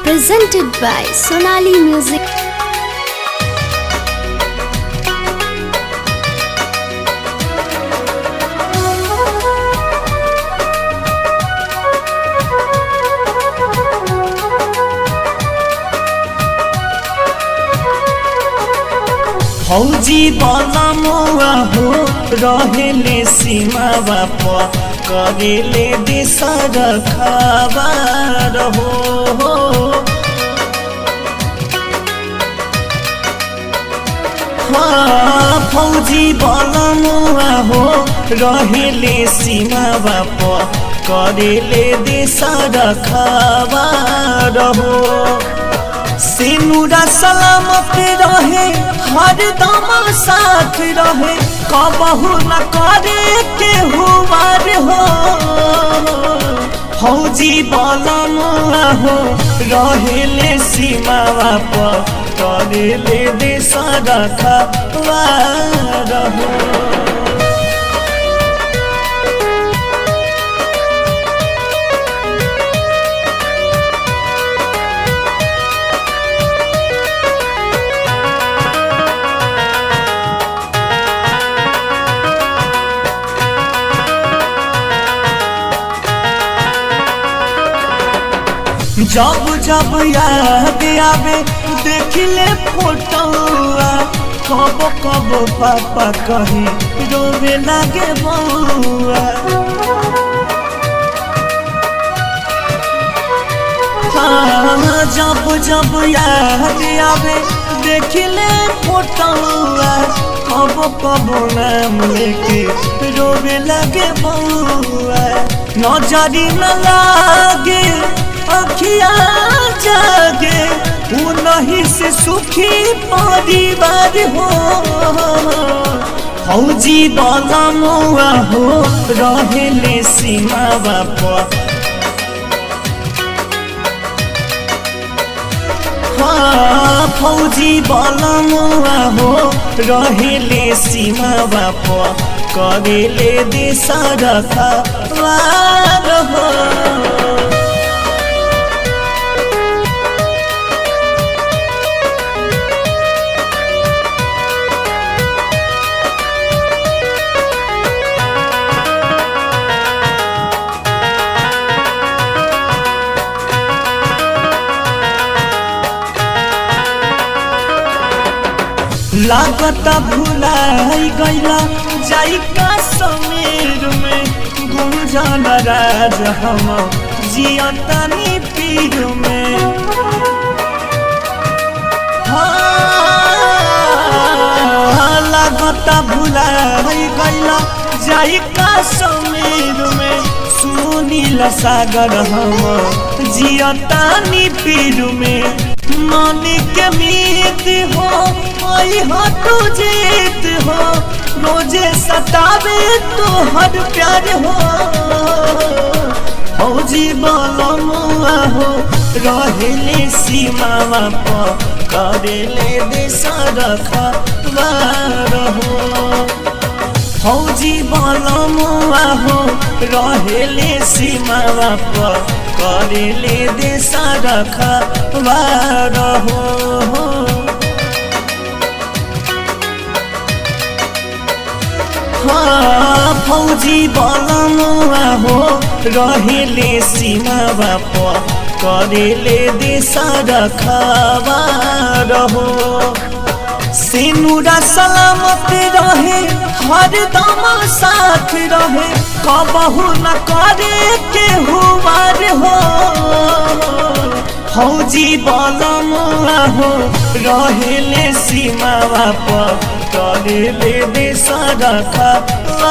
presented by Sonali Music. फौजी बनमुआ हो रहेले सीमा बाप करेले देश रखाबार हो हाँ फौजी बनमुआ हो रहेले सीमा बाप करेले देश रखाबार हो सिनुरा सलामत रहे हरदम साथ रहे कबहू न करे केहुआर हो फौजी बनमुआ हो रहेले सीमा पर करेले देश रखाबार हो। जब जब याद आवे देखिले फोटोआ कब कब पापा कहे रोवे लागे बउआ हाँ जब जब याद आवे देखिले फोटोआ कब कब नाम लेके रोवे लागे बउआ नजरी न लागे अखिया जागे उन्हीं से सुखी परिवार हो फौजी बनमुआ हो रहेले सीमा बाप हाँ फौजी बनमुआ हो रहेले सीमा बाप करेले देश रखाबार हो। लागता भुलाई गईला जाई का समीर में गुंजन राज हम जियतानी पीर में हाँ लागता भुलाई गईला जाई का समीर में सुनील सागर हम जियतानी पीर में मन के मीत हो हो तू जीत हो रोजे सतावे तो हर प्यार हो फौजी बनमुआ हो रहेले सीमा पर करेले देश रखाबार हो फौजी बनमुआ हो रहेले सीमा पर करेले देश रखाबार हो। हाँ फौजी बनमुआ हो रहेले सीमा बाप करेले देश रखाबार हो सिनुरा सलामत रहे हरदम साथ रहे कबहू न करे केहुआर हो फौजी बनमुआ हो रहेले सीमा बाप करेले देश रखाबार